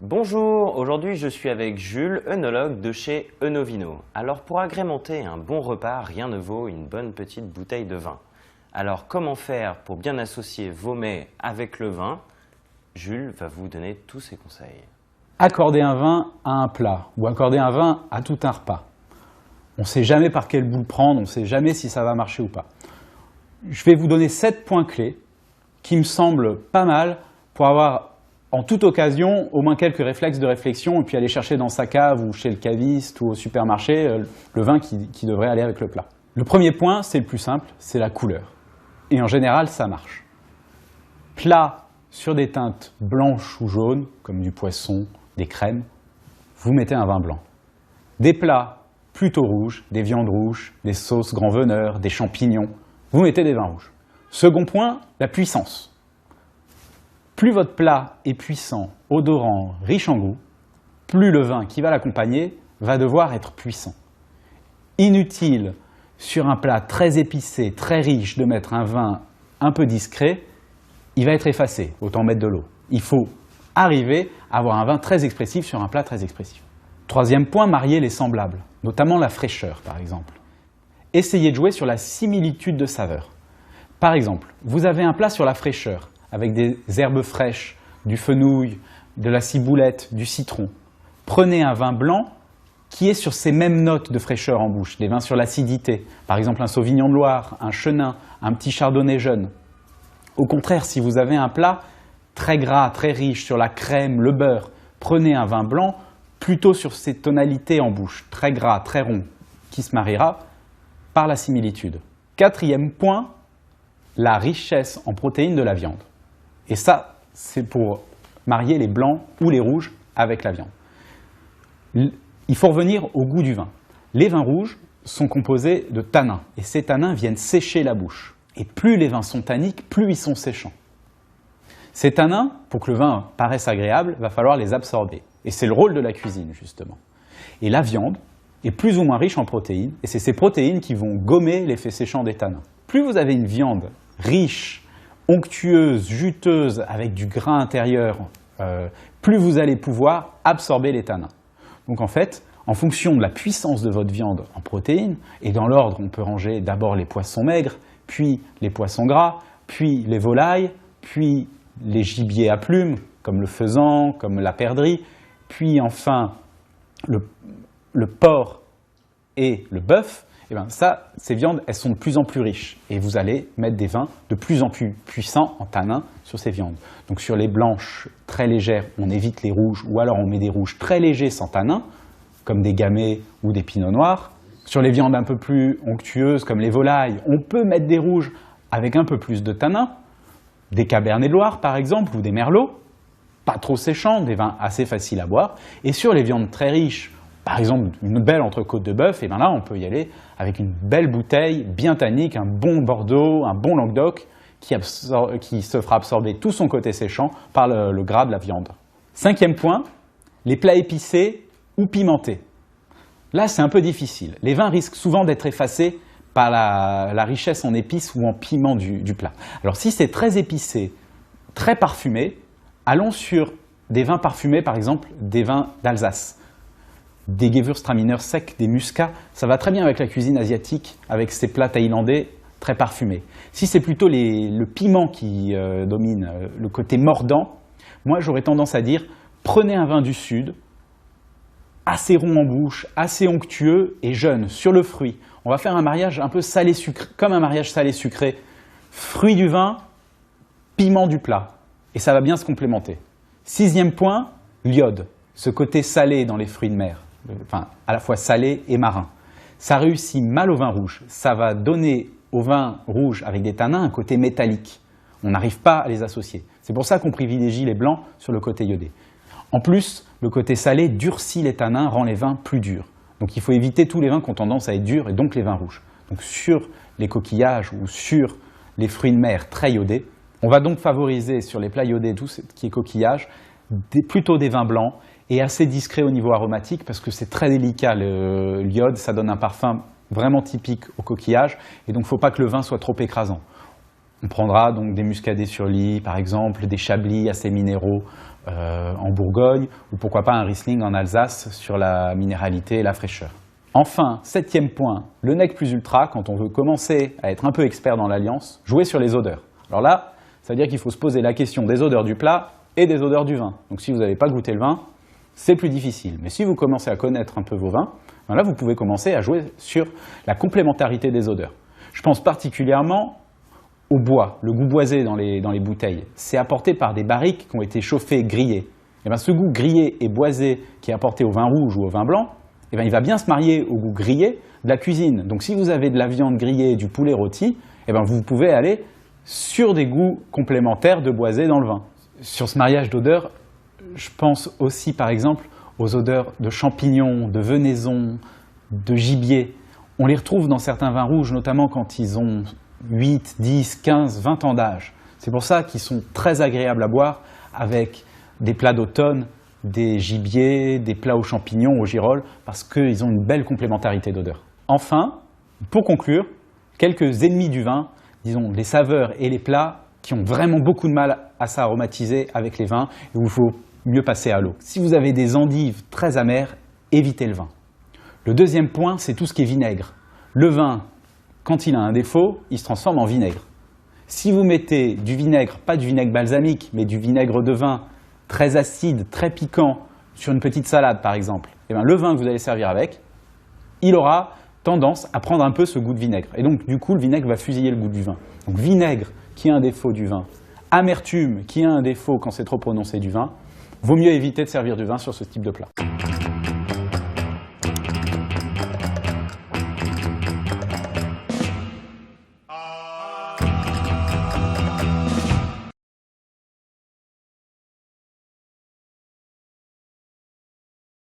Bonjour, aujourd'hui je suis avec Jules, œnologue de chez Eunovino. Alors pour agrémenter un bon repas, rien ne vaut une bonne petite bouteille de vin. Alors comment faire pour bien associer vos mets avec le vin? Jules va vous donner tous ses conseils. Accorder un vin à un plat ou accorder un vin à tout un repas. On ne sait jamais par quel bout le prendre, on ne sait jamais si ça va marcher ou pas. Je vais vous donner 7 points clés qui me semblent pas mal pour avoir en toute occasion au moins quelques réflexes de réflexion et puis aller chercher dans sa cave ou chez le caviste ou au supermarché le vin qui devrait aller avec le plat. Le premier point, c'est le plus simple, c'est la couleur. Et en général, ça marche. Plat sur des teintes blanches ou jaunes, comme du poisson, des crèmes, vous mettez un vin blanc. Des plats plutôt rouges, des viandes rouges, des sauces grands veneurs, des champignons, vous mettez des vins rouges. Second point, la puissance. Plus votre plat est puissant, odorant, riche en goût, plus le vin qui va l'accompagner va devoir être puissant. Inutile sur un plat très épicé, très riche, de mettre un vin un peu discret, il va être effacé, autant mettre de l'eau. Il faut arriver à avoir un vin très expressif sur un plat très expressif. Troisième point, marier les semblables, notamment la fraîcheur par exemple. Essayez de jouer sur la similitude de saveurs. Par exemple, vous avez un plat sur la fraîcheur, avec des herbes fraîches, du fenouil, de la ciboulette, du citron. Prenez un vin blanc qui est sur ces mêmes notes de fraîcheur en bouche, des vins sur l'acidité, par exemple un Sauvignon de Loire, un Chenin, un petit Chardonnay jeune. Au contraire, si vous avez un plat très gras, très riche sur la crème, le beurre, prenez un vin blanc plutôt sur ces tonalités en bouche, très gras, très rond, qui se mariera par la similitude. Quatrième point, la richesse en protéines de la viande. Et ça, c'est pour marier les blancs ou les rouges avec la viande. Il faut revenir au goût du vin. Les vins rouges sont composés de tanins, et ces tanins viennent sécher la bouche. Et plus les vins sont tanniques, plus ils sont séchants. Ces tanins, pour que le vin paraisse agréable, il va falloir les absorber. Et c'est le rôle de la cuisine, justement. Et la viande est plus ou moins riche en protéines, et c'est ces protéines qui vont gommer l'effet séchant des tanins. Plus vous avez une viande riche, onctueuse, juteuse, avec du gras intérieur, plus vous allez pouvoir absorber les tanins. Donc en fait, en fonction de la puissance de votre viande en protéines, et dans l'ordre, on peut ranger d'abord les poissons maigres, puis les poissons gras, puis les volailles, puis les gibiers à plumes, comme le faisan, comme la perdrix, puis enfin le porc et le bœuf. Et bien ça, ces viandes, elles sont de plus en plus riches. Et vous allez mettre des vins de plus en plus puissants en tanins sur ces viandes. Donc sur les blanches très légères, on évite les rouges, ou alors on met des rouges très légers sans tanins, comme des gamay ou des pinots noirs. Sur les viandes un peu plus onctueuses, comme les volailles, on peut mettre des rouges avec un peu plus de tanins, des cabernets de Loire par exemple, ou des merlots, pas trop séchants, des vins assez faciles à boire. Et sur les viandes très riches, par exemple, une belle entrecôte de bœuf, et bien là, on peut y aller avec une belle bouteille bien tannique, un bon Bordeaux, un bon Languedoc, qui se fera absorber tout son côté séchant par le gras de la viande. Cinquième point, les plats épicés ou pimentés. Là, c'est un peu difficile. Les vins risquent souvent d'être effacés par la richesse en épices ou en piments du plat. Alors si c'est très épicé, très parfumé, allons sur des vins parfumés, par exemple des vins d'Alsace. Des Gewürztraminer secs, des muscats, ça va très bien avec la cuisine asiatique, avec ces plats thaïlandais très parfumés. Si c'est plutôt le piment qui domine, le côté mordant, moi j'aurais tendance à dire, prenez un vin du sud, assez rond en bouche, assez onctueux et jeune, sur le fruit. On va faire un mariage un peu salé-sucré, comme un mariage salé-sucré. Fruit du vin, piment du plat, et ça va bien se complémenter. Sixième point, l'iode, ce côté salé dans les fruits de mer. Enfin, à la fois salé et marin. Ça réussit mal au vin rouge. Ça va donner au vin rouge avec des tanins un côté métallique. On n'arrive pas à les associer. C'est pour ça qu'on privilégie les blancs sur le côté iodé. En plus, le côté salé durcit les tanins, rend les vins plus durs. Donc il faut éviter tous les vins qui ont tendance à être durs, et donc les vins rouges. Donc sur les coquillages ou sur les fruits de mer très iodés, on va donc favoriser sur les plats iodés, tout ce qui est coquillage, plutôt des vins blancs, et assez discret au niveau aromatique parce que c'est très délicat l'iode, ça donne un parfum vraiment typique au coquillage et donc il ne faut pas que le vin soit trop écrasant. On prendra donc des muscadets sur lit par exemple, des chablis assez minéraux, en Bourgogne, ou pourquoi pas un Riesling en Alsace sur la minéralité et la fraîcheur. Enfin, 7e point, le nec plus ultra, quand on veut commencer à être un peu expert dans l'alliance, jouer sur les odeurs. Alors là, ça veut dire qu'il faut se poser la question des odeurs du plat et des odeurs du vin. Donc si vous n'avez pas goûté le vin, c'est plus difficile. Mais si vous commencez à connaître un peu vos vins, ben là vous pouvez commencer à jouer sur la complémentarité des odeurs. Je pense particulièrement au bois, le goût boisé dans les bouteilles. C'est apporté par des barriques qui ont été chauffées, grillées. Et ben ce goût grillé et boisé qui est apporté au vin rouge ou au vin blanc, et ben il va bien se marier au goût grillé de la cuisine. Donc si vous avez de la viande grillée et du poulet rôti, et ben vous pouvez aller sur des goûts complémentaires de boisé dans le vin. Sur ce mariage d'odeurs, je pense aussi par exemple aux odeurs de champignons, de venaison, de gibier. On les retrouve dans certains vins rouges, notamment quand ils ont 8, 10, 15, 20 ans d'âge. C'est pour ça qu'ils sont très agréables à boire avec des plats d'automne, des gibiers, des plats aux champignons, aux girolles, parce qu'ils ont une belle complémentarité d'odeurs. Enfin, pour conclure, quelques ennemis du vin, disons les saveurs et les plats qui ont vraiment beaucoup de mal à s'aromatiser avec les vins et où il faut mieux passer à l'eau. Si vous avez des endives très amères, évitez le vin. Le deuxième point, c'est tout ce qui est vinaigre. Le vin, quand il a un défaut, il se transforme en vinaigre. Si vous mettez du vinaigre, pas du vinaigre balsamique, mais du vinaigre de vin très acide, très piquant, sur une petite salade par exemple, et bien le vin que vous allez servir avec, il aura tendance à prendre un peu ce goût de vinaigre. Et donc du coup, le vinaigre va fusiller le goût du vin. Donc vinaigre qui a un défaut du vin, amertume qui a un défaut quand c'est trop prononcé du vin, vaut mieux éviter de servir du vin sur ce type de plat.